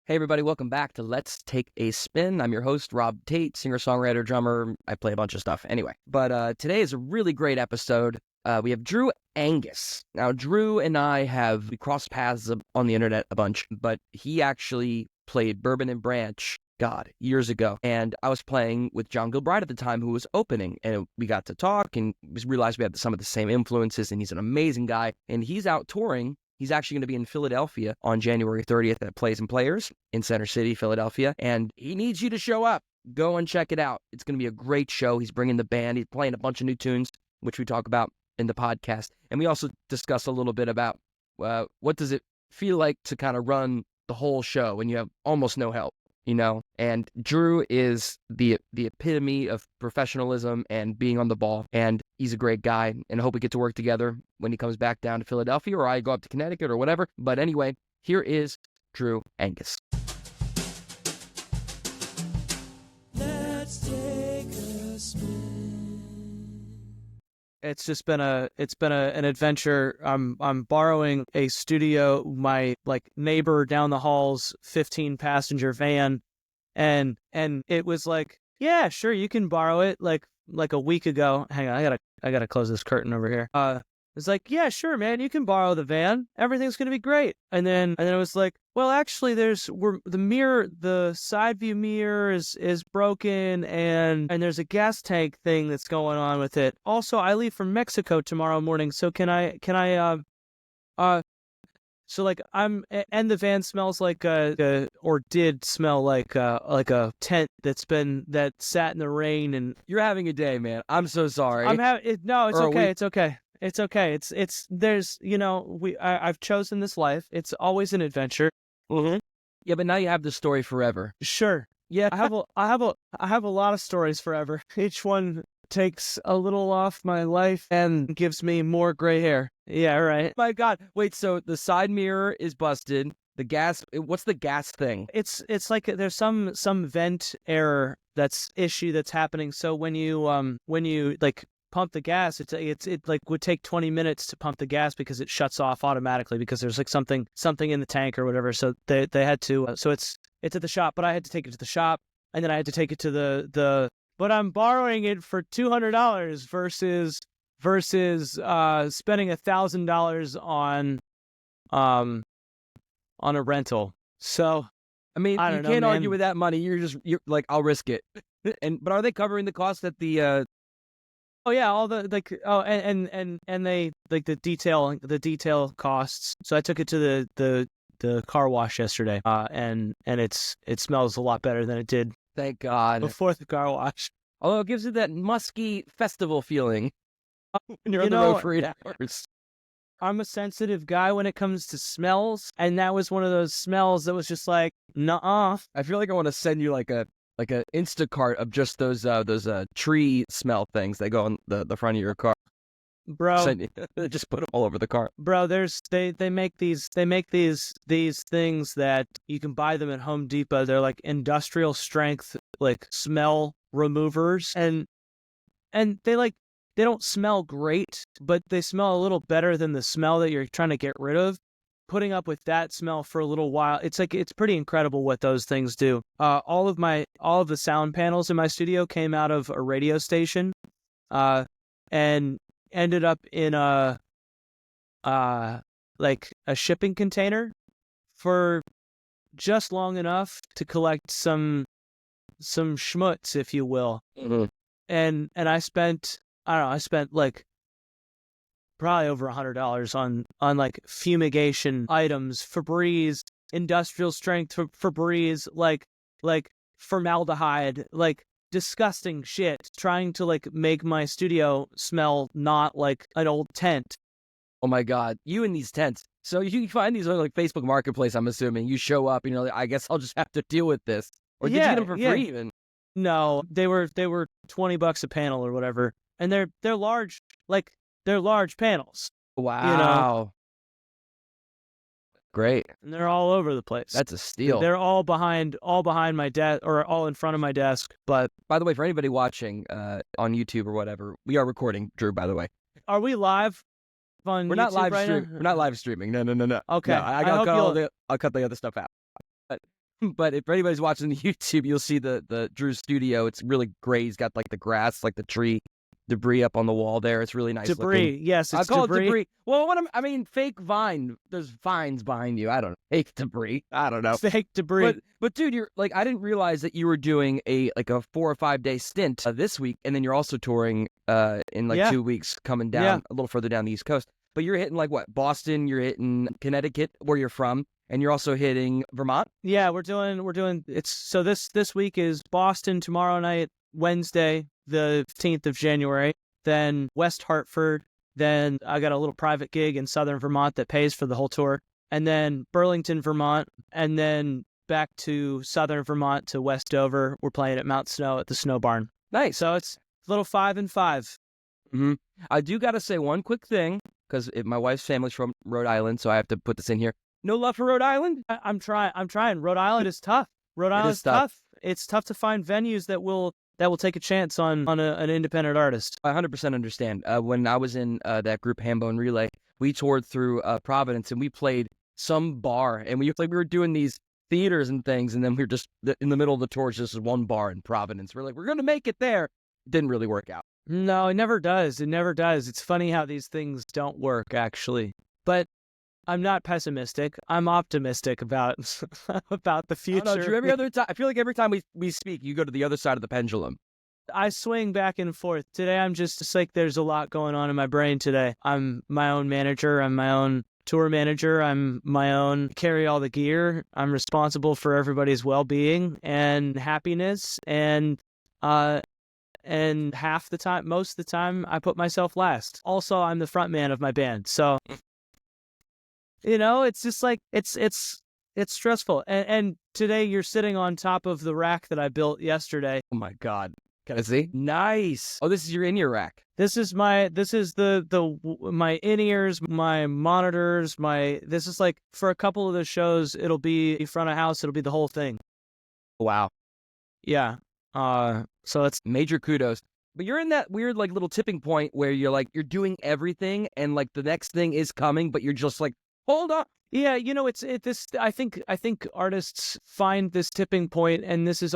Hey everybody, welcome back to Let's Take a Spin. I'm your host, Rob Tait, singer, songwriter, drummer. I play a bunch of stuff anyway. But today is a really great episode. We have Drew Angus. Now, Drew and I we crossed paths on the internet a bunch, but he actually played Bourbon and Branch, years ago. And I was playing with John Gilbride at the time, who was opening, and we got to talk and realized we had some of the same influences, and he's an amazing guy. And he's out touring. He's actually going to be in Philadelphia on January 30th at Plays and Players in Center City, Philadelphia, and he needs you to show up. Go and check it out. It's going to be a great show. He's bringing the band. He's playing a bunch of new tunes, which we talk about in the podcast. And we also discuss a little bit about what does it feel like to kind of run the whole show when you have almost no help, And Drew is the epitome of professionalism and being on the ball, and he's a great guy, and I hope we get to work together when he comes back down to Philadelphia, or I go up to Connecticut or whatever. But anyway, here is Drew Angus. Let's take a spin. It's been an adventure. I'm borrowing a studio, my neighbor down the hall's 15-passenger van, and it was like, yeah, sure, you can borrow it. Like a week ago. Hang on, I gotta close this curtain over here. It's like, yeah, sure, man, you can borrow the van. Everything's gonna be great. And then it was like, well, actually, the side view mirror is broken, and there's a gas tank thing that's going on with it. Also, I leave for Mexico tomorrow morning, so and the van smells or did smell like a tent that sat in the rain. And You're having a day, man. I'm so sorry. It's okay. It's okay. It's okay. I've chosen this life. It's always an adventure. Mm-hmm. Yeah, but now you have the story forever. Sure. Yeah, I have a lot of stories forever. Each one takes a little off my life and gives me more gray hair. Yeah, right. My God. Wait, so the side mirror is busted. The gas, what's the gas thing? It's like there's some vent error that's happening. So when you pump the gas, it would take 20 minutes to pump the gas because it shuts off automatically because there's something in the tank or whatever. So they had to so it's at the shop, but I had to take it to the shop, and then I had to take it to the but I'm borrowing it for $200 versus spending $1,000 on a rental. So I mean, I you don't know, can't man. argue with that money. You're like, I'll risk it. But are they covering the cost at the Oh yeah, all the and they the detail costs. So I took it to the car wash yesterday, and it smells a lot better than it did, thank God, before the car wash. Although it gives it that musky festival feeling when you're on the know, road for 8 hours. I'm a sensitive guy when it comes to smells, and that was one of those smells that was just like, nuh-uh. I feel like I want to send you like a Instacart of just those tree smell things that go on the front of your car. Bro, just put them all over the car. Bro, they make these things that you can buy them at Home Depot. They're like industrial strength smell removers, and they don't smell great, but they smell a little better than the smell that you're trying to get rid of. Putting up with that smell for a little while, it's pretty incredible what those things do. All of the sound panels in my studio came out of a radio station, and ended up in a shipping container for just long enough to collect some schmutz, if you will. Mm-hmm. And I spent probably over $100 on fumigation items, Febreze, industrial strength Febreze, like formaldehyde, disgusting shit, trying to make my studio smell not like an old tent. Oh my God, you in these tents. So you find these on Facebook Marketplace, I'm assuming. You show up and you're like, I guess I'll just have to deal with this. Or did you get them for free even? No, they were $20 a panel or whatever. And they're large, they're large panels. Wow. Great. And they're all over the place. That's a steal. They're all behind my desk, or all in front of my desk. But by the way, for anybody watching on YouTube or whatever, we are recording, Drew, by the way. Are we live on We're YouTube not live right streaming. now? We're not live streaming. No. Okay. No, I'll cut the other stuff out. But But if anybody's watching the YouTube, you'll see the Drew studio. It's really great. He's got like the grass, like the tree debris up on the wall there. It's really nice Debris. looking. Yes, I it's call debris. it debris. Well, I mean, fake vine. There's vines behind you. I don't know. Fake debris. I don't know. Fake debris. But dude, you're like, I didn't realize that you were doing a 4 or 5 day stint this week, and then you're also touring in like 2 weeks, coming down a little further down the East Coast. But you're hitting like what? Boston. You're hitting Connecticut, where you're from, and you're also hitting Vermont. Yeah, we're doing. It's so this week is Boston tomorrow night, Wednesday, the 15th of January. Then West Hartford. Then I got a little private gig in Southern Vermont that pays for the whole tour. And then Burlington, Vermont. And then back to Southern Vermont to West Dover. We're playing at Mount Snow at the Snow Barn. Nice. So it's a little 5 and 5. Mm-hmm. I do got to say one quick thing, because my wife's family's from Rhode Island, so I have to put this in here. No love for Rhode Island? I'm trying. Rhode Island is tough. Rhode Island is tough. It's tough to find venues that will take a chance on an independent artist. I 100% understand. When I was in that group Hambone Relay, we toured through Providence, and we played some bar, and we were doing these theaters and things, and then we were just in the middle of the tour, just one bar in Providence. We're like, we're going to make it there. Didn't really work out. No, it never does. It never does. It's funny how these things don't work, actually. But I'm not pessimistic. I'm optimistic about about the future. I don't know, Drew, every other time, I feel like every time we speak, you go to the other side of the pendulum. I swing back and forth. Today, I'm just like, there's a lot going on in my brain today. I'm my own manager. I'm my own tour manager. I'm my own, carry all the gear. I'm responsible for everybody's well-being and happiness. And half the time, most of the time, I put myself last. Also, I'm the front man of my band. So, it's just like, it's stressful. And today you're sitting on top of the rack that I built yesterday. Oh my God. Can I see? Nice. Oh, this is your in-ear rack. This is my in-ears, my monitors, this is like, for a couple of the shows, it'll be front of house. It'll be the whole thing. Wow. Yeah. So it's major kudos. But you're in that weird like little tipping point where you're doing everything, and like the next thing is coming, but you're just like, hold on. Yeah, I think artists find this tipping point, and this is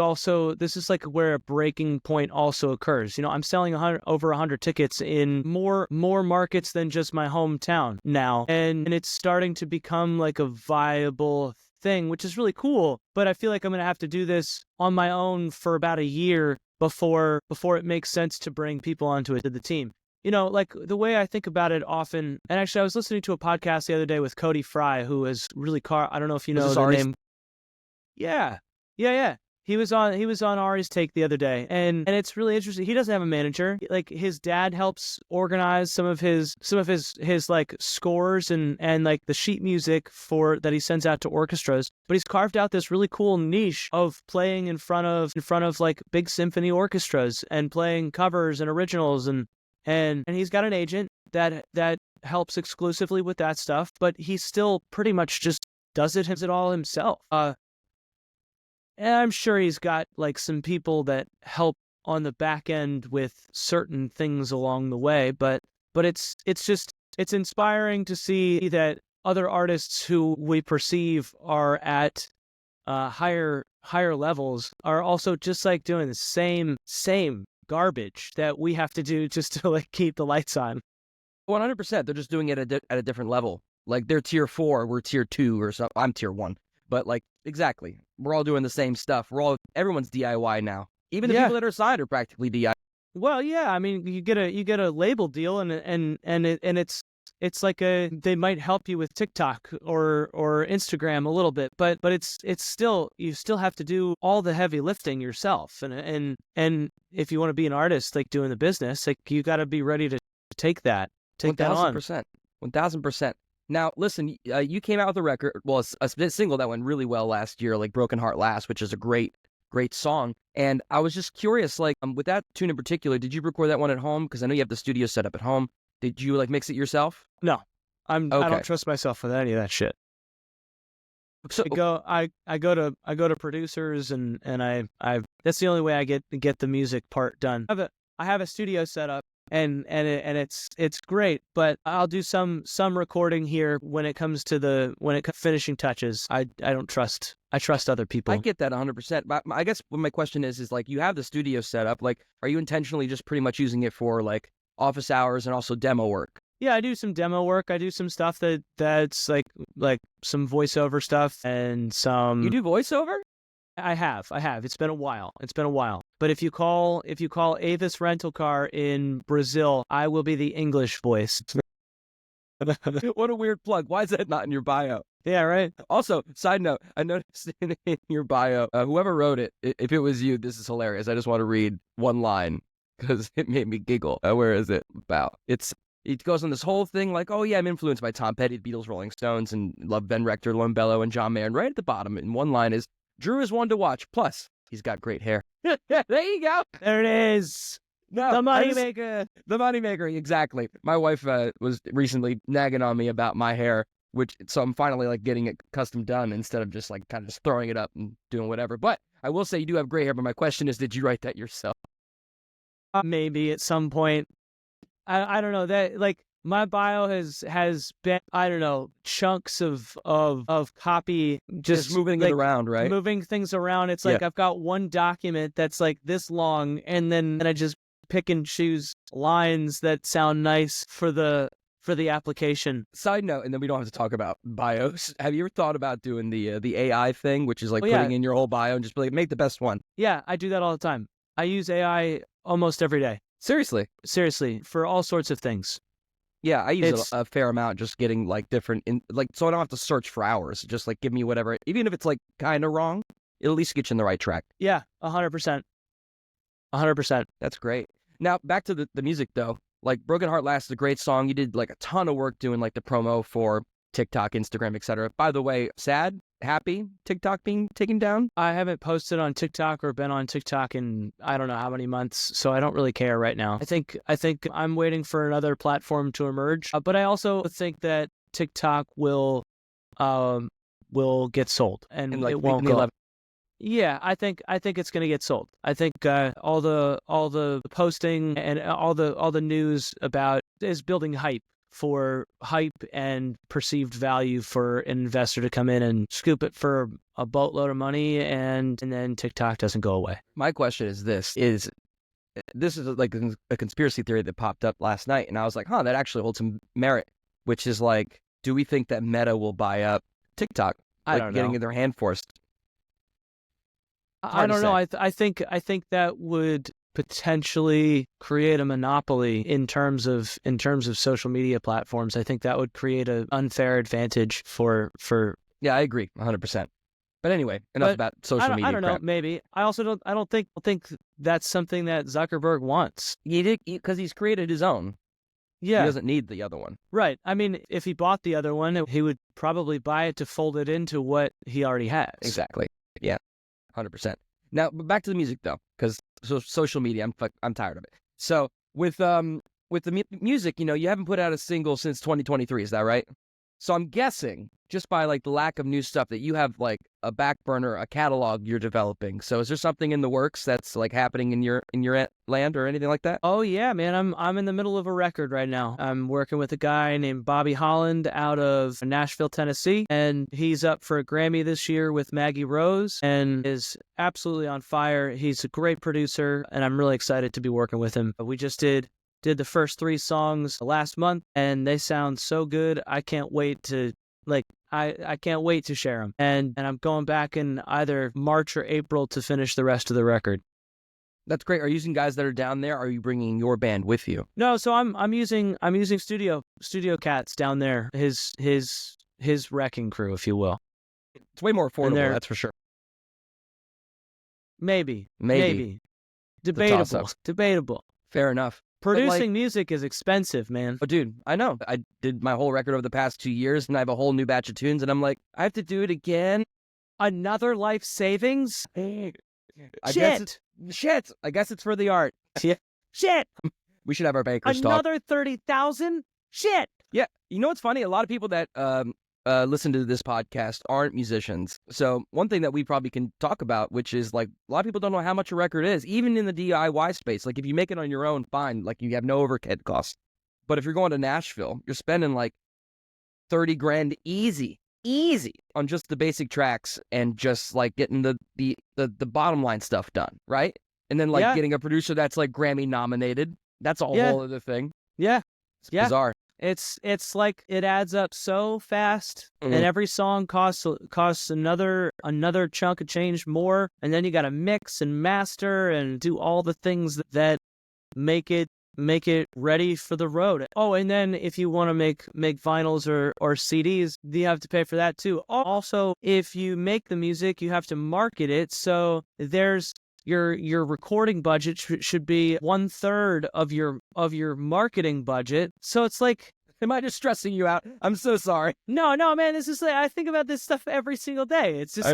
like where a breaking point also occurs. I'm selling over 100 tickets in more markets than just my hometown now, and it's starting to become like a viable thing, which is really cool. But I feel like I'm going to have to do this on my own for about a year before it makes sense to bring people onto it, to the team. Like the way I think about it often, and actually I was listening to a podcast the other day with Cody Fry, who is really I don't know if you know the name. Yeah. He was on Ari's Take the other day, and it's really interesting. He doesn't have a manager. Like his dad helps organize some of his like scores and like the sheet music that he sends out to orchestras. But he's carved out this really cool niche of playing in front of like big symphony orchestras and playing covers and originals, and he's got an agent that helps exclusively with that stuff, but he still pretty much just does it all himself. And I'm sure he's got like some people that help on the back end with certain things along the way, but it's inspiring to see that other artists who we perceive are at higher levels are also just like doing the same garbage that we have to do just to like keep the lights on. 100%. They're just doing it at a different level. Like they're tier 4, we're tier 2 or something. I'm tier 1. But like, exactly. We're all doing the same stuff. Everyone's DIY now. Even the people that are signed are practically DIY. Well, yeah. I mean, you get a label deal, and it's like they might help you with TikTok or Instagram a little bit, but it's still, you still have to do all the heavy lifting yourself. And if you want to be an artist, like doing the business, like you got to be ready to take that on. 1,000%. Now, listen, you came out with a record, well, a single that went really well last year, like Broken Heart Last, which is a great song. And I was just curious, like, with that tune in particular, did you record that one at home? Because I know you have the studio set up at home. Did you, like, mix it yourself? No. I Okay. don't trust myself with any of that shit. So I go to producers, and I that's the only way I get the music part done. I have a studio set up, and it's great. But I'll do some recording here when it comes to finishing touches. I don't trust. I trust other people. I get that 100%. But I guess what my question is like, you have the studio set up. Like, are you intentionally just pretty much using it for like office hours and also demo work? Yeah, I do some demo work. I do some stuff that's like some voiceover stuff and some. You do voiceover? I have. It's been a while. But if you call Avis Rental Car in Brazil, I will be the English voice. What a weird plug. Why is that not in your bio? Yeah, right. Also, side note, I noticed in your bio, whoever wrote it, if it was you, this is hilarious. I just want to read one line because it made me giggle. Where is it about? It goes on this whole thing like, oh yeah, I'm influenced by Tom Petty, the Beatles, Rolling Stones, and love Ben Rector, Lone Bellow, and John Mayer. And right at the bottom, in one line is, Drew is one to watch. Plus, he's got great hair. There you go. There it is. No, the moneymaker. The moneymaker, exactly. My wife was recently nagging on me about my hair, so I'm finally like getting it custom done instead of just like kind of just throwing it up and doing whatever. But I will say you do have gray hair, but my question is, did you write that yourself? Maybe at some point. I don't know that like my bio has been, I don't know, chunks of copy just moving like, it around, right? Moving things around. It's like I've got one document that's like this long, and then I just pick and choose lines that sound nice for the application. Side note, and then we don't have to talk about bios. Have you ever thought about doing the AI thing, which is like putting in your whole bio and just be like, make the best one? Yeah, I do that all the time. I use AI almost every day. Seriously, for all sorts of things. Yeah, I use a fair amount, just getting like different, so I don't have to search for hours. Just like give me whatever, even if it's like kind of wrong, it'll at least get you in the right track. Yeah, 100%. 100%. That's great. Now back to the music though. Like Broken Heart Lasts is a great song. You did like a ton of work doing like the promo for TikTok, Instagram, etc. By the way, sad, happy TikTok being taken down? I haven't posted on TikTok or been on TikTok in I don't know how many months, so I don't really care right now. I think I'm waiting for another platform to emerge, but I also think that TikTok will get sold and like it won't go. Yeah, I think it's going to get sold. I think all the posting and all the news about is building hype and perceived value for an investor to come in and scoop it for a boatload of money, and then TikTok doesn't go away. My question is this is like a conspiracy theory that popped up last night, and I was like, that actually holds some merit, which is like, do we think that Meta will buy up TikTok? I don't know. Getting in their hand forced. I don't know. I think that would potentially create a monopoly in terms of social media platforms. I think that would create an unfair advantage for. Yeah, I agree 100%. But anyway, enough about social media. I don't know. Maybe I also don't think that's something that Zuckerberg wants. He did because he's created his own. Yeah, he doesn't need the other one. Right. I mean, if he bought the other one, he would probably buy it to fold it into what he already has. Exactly. Yeah. 100%. Now, back to the music though, because social media, I'm tired of it. So with the music, you haven't put out a single since 2023, is that right? So I'm guessing just by like the lack of new stuff that you have like a back burner, a catalog you're developing. So is there something in the works that's like happening in your land or anything like that? Oh yeah, man, I'm in the middle of a record right now. I'm working with a guy named Bobby Holland out of Nashville, Tennessee, and he's up for a Grammy this year with Maggie Rose and is absolutely on fire. He's a great producer, and I'm really excited to be working with him. We just did the first 3 songs last month, and they sound so good. I can't wait to I can't wait to share them. And I'm going back in either March or April to finish the rest of the record. That's great. Are you using guys that are down there? Or are you bringing your band with you? No, so I'm using studio cats down there. His wrecking crew, if you will. It's way more affordable, that's for sure. Maybe. Debatable. Fair enough. Producing music is expensive, man. Oh, dude, I know. I did my whole record over the past 2 years, and I have a whole new batch of tunes, and I'm like, I have to do it again. Another life savings? Shit. I guess it's for the art. Shit. We should have our bankers talk. Another 30,000? Shit. Yeah. You know what's funny? A lot of people that listen to this podcast aren't musicians. So one thing that we probably can talk about, which is like a lot of people don't know how much a record is, even in the DIY space. Like if you make it on your own, fine. Like you have no overhead costs. But if you're going to Nashville, you're spending like 30 grand easy on just the basic tracks and just like getting the bottom line stuff done, right? And then like getting a producer that's like Grammy nominated. That's a whole other thing. Yeah. It's bizarre. It's like it adds up so fast, and every song costs another chunk of change more, and then you got to mix and master and do all the things that make it ready for the road. Oh, and then if you want to make vinyls or CDs, you have to pay for that too. Also, if you make the music, you have to market it. So there's your recording budget should be 1/3 of your marketing budget. So it's like, am I just stressing you out? I'm so sorry. No, man. This is like, I think about this stuff every single day. It's just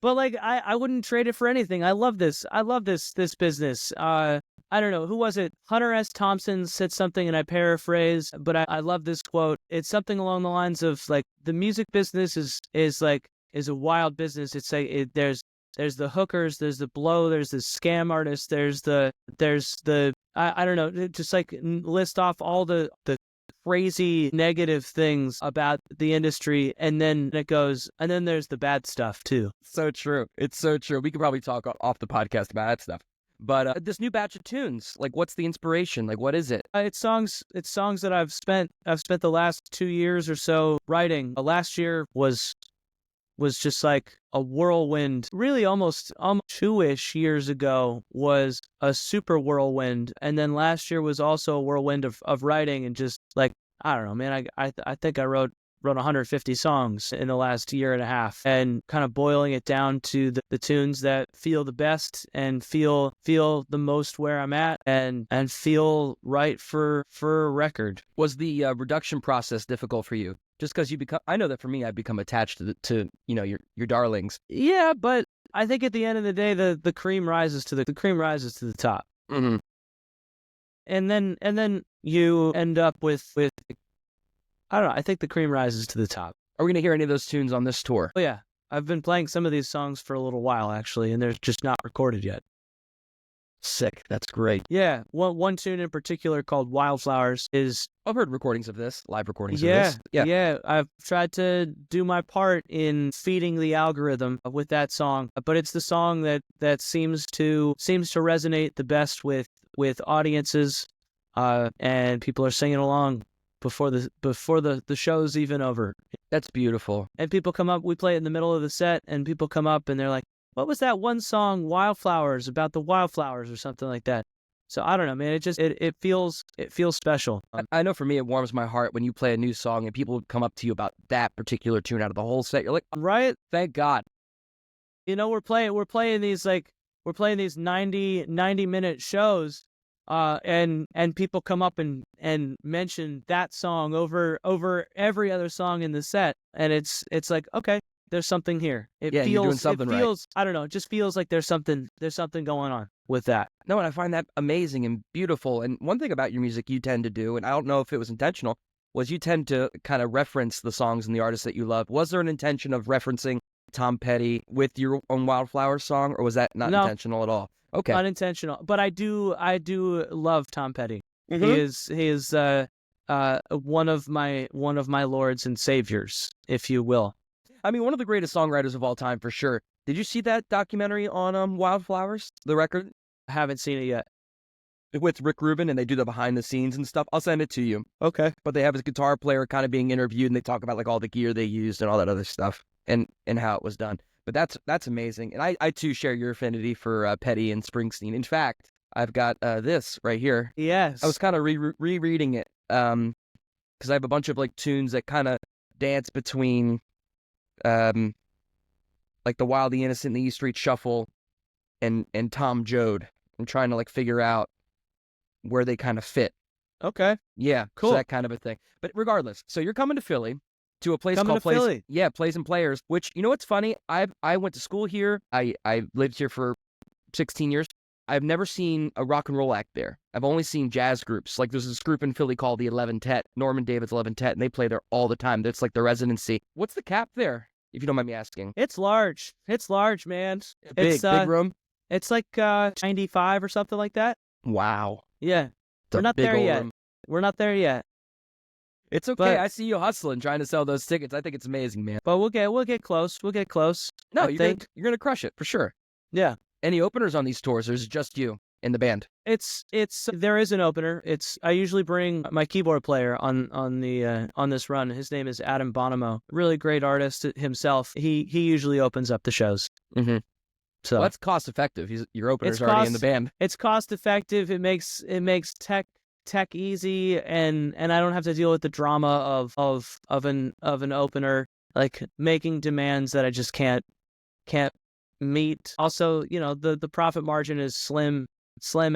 but like I wouldn't trade it for anything. I love this. I love this business. I don't know, who was it? Hunter S. Thompson said something, and I paraphrase, but I love this quote. It's something along the lines of like, the music business is a wild business. It's like there's the hookers, there's the blow, there's the scam artists, there's the I don't know, just like list off all the crazy negative things about the industry, and then it goes, and then there's the bad stuff too. So true. It's so true. We could probably talk off the podcast about that stuff. But this new batch of tunes, like, what's the inspiration? Like, what is it? It's songs that I've spent the last 2 years or so writing. Last year was just like a whirlwind. Really, almost 2-ish years ago was a super whirlwind, and then last year was also a whirlwind of writing, and just like, I don't know, man. I think I wrote 150 songs in the last year and a half, and kind of boiling it down to the tunes that feel the best and feel the most where I'm at and feel right for a record. Was the reduction process difficult for you? Just because I know that for me, I've become attached to your darlings. Yeah, but I think at the end of the day, the cream rises to the top. Mm-hmm. And then you end up with I don't know. I think the cream rises to the top. Are we going to hear any of those tunes on this tour? Oh, yeah. I've been playing some of these songs for a little while, actually, and they're just not recorded yet. Sick. That's great. Yeah. One tune in particular called Wildflowers is... I've heard recordings of this, live recordings of this. Yeah. I've tried to do my part in feeding the algorithm with that song, but it's the song that seems to resonate the best with audiences, and people are singing along before the show's even over. That's beautiful. And people come up, we play it in the middle of the set, and people come up and they're like, what was that one song, Wildflowers, about the wildflowers or something like that? So I don't know, man. It feels special. I know for me, it warms my heart when you play a new song and people come up to you about that particular tune out of the whole set. You're like, right? Thank God. You know, we're playing these 90-minute shows. And people come up and mention that song over every other song in the set, and it's like, okay, there's something here. You're doing something right. I don't know, it just feels like there's something going on with that. No, and I find that amazing and beautiful. And one thing about your music you tend to do, and I don't know if it was intentional, was you tend to kind of reference the songs and the artists that you love. Was there an intention of referencing Tom Petty with your own Wildflower song, or was that not intentional at all? Okay. Unintentional, but I do love Tom Petty. Mm-hmm. He is one of my lords and saviors, if you will. I mean, one of the greatest songwriters of all time, for sure. Did you see that documentary on Wildflowers, the record? I haven't seen it yet. With Rick Rubin, and they do the behind the scenes and stuff. I'll send it to you. Okay. But they have his guitar player kind of being interviewed, and they talk about like all the gear they used and all that other stuff, and how it was done. But that's amazing. And I too share your affinity for Petty and Springsteen. In fact, I've got this right here. Yes. I was kind of rereading it because I have a bunch of like tunes that kind of dance between like the Wild, the Innocent, the E Street Shuffle, and Tom Joad. I'm trying to like figure out where they kind of fit. Okay. Yeah. Cool. So that kind of a thing. But regardless, so you're coming to Philly. To a place called Philly. Yeah, Plays and Players, which, you know what's funny? I went to school here. I lived here for 16 years. I've never seen a rock and roll act there. I've only seen jazz groups. Like there's this group in Philly called the 11 Tet, Norman David's 11 Tet, and they play there all the time. That's like the residency. What's the cap there, if you don't mind me asking? It's large. It's large, man. Big room? It's like 95 or something like that. Wow. Yeah. It's a We're not big there old yet. room. We're not there yet. It's okay. But- I see you hustling, trying to sell those tickets. I think it's amazing, man. But we'll get close. We'll get close. No, I you're think. gonna crush it for sure. Yeah. Any openers on these tours, or is it just you and the band? It's there is an opener. I usually bring my keyboard player on this run. His name is Adam Bonomo. Really great artist himself. He usually opens up the shows. Mm-hmm. So Well, that's cost effective. Your opener's It's already in the cost- band. it's cost effective. It makes tech easy, and I don't have to deal with the drama of an opener, like making demands that I just can't meet. Also, the profit margin is slim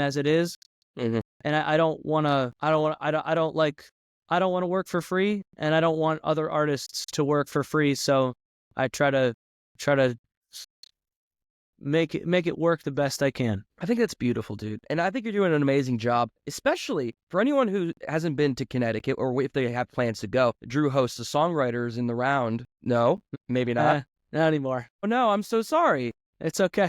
as it is. Mhm. And I don't want to work for free, and I don't want other artists to work for free. So I try to make it work the best I can. I think that's beautiful, dude. And I think you're doing an amazing job, especially for anyone who hasn't been to Connecticut or if they have plans to go. Drew hosts the songwriters in the round. No, maybe not. Not anymore. Oh, no, I'm so sorry. It's okay.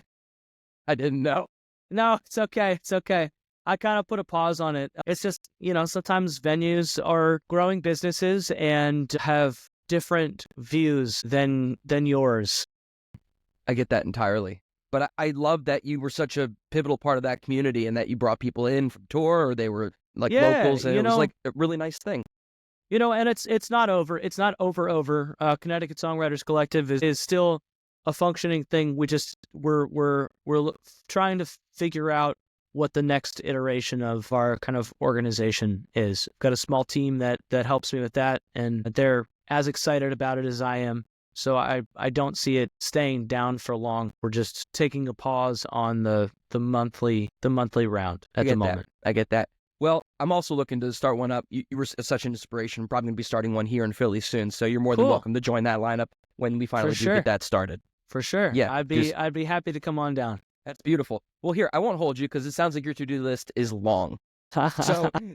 I didn't know. No, it's okay. It's okay. I kind of put a pause on it. It's just, sometimes venues are growing businesses and have different views than yours. I get that entirely. But I love that you were such a pivotal part of that community and that you brought people in from tour or they were like locals. And it was like a really nice thing. And it's not over. It's not over. Connecticut Songwriters Collective is still a functioning thing. We're trying to figure out what the next iteration of our kind of organization is. Got a small team that helps me with that, and they're as excited about it as I am. So I don't see it staying down for long. We're just taking a pause on the monthly round at the moment. I get that. Well, I'm also looking to start one up. You were such an inspiration. Probably going to be starting one here in Philly soon. So you're more than Cool. welcome to join that lineup when we finally sure. get that started. For sure. Yeah, I'd be happy to come on down. That's beautiful. Well, here, I won't hold you because it sounds like your to-do list is long.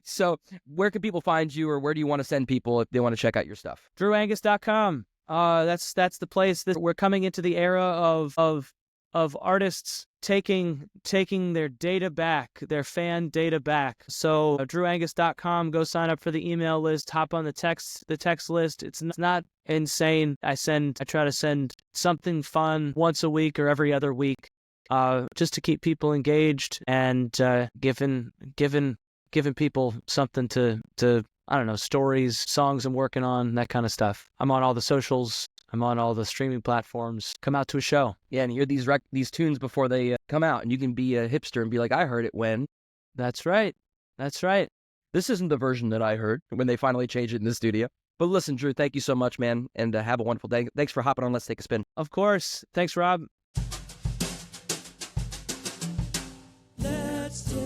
So where can people find you, or where do you want to send people if they want to check out your stuff? DrewAngus.com. That's the place. We're coming into the era of artists taking their data back, their fan data back. So DrewAngus.com, go sign up for the email list, hop on the text list. It's not insane. I try to send something fun once a week or every other week, just to keep people engaged and giving people something to I don't know, stories, songs I'm working on, that kind of stuff. I'm on all the socials. I'm on all the streaming platforms. Come out to a show. Yeah, and hear these tunes before they come out, and you can be a hipster and be like, I heard it when. That's right. This isn't the version that I heard when they finally changed it in the studio. But listen, Drew, thank you so much, man, and have a wonderful day. Thanks for hopping on Let's Take a Spin. Of course. Thanks, Rob. Let's take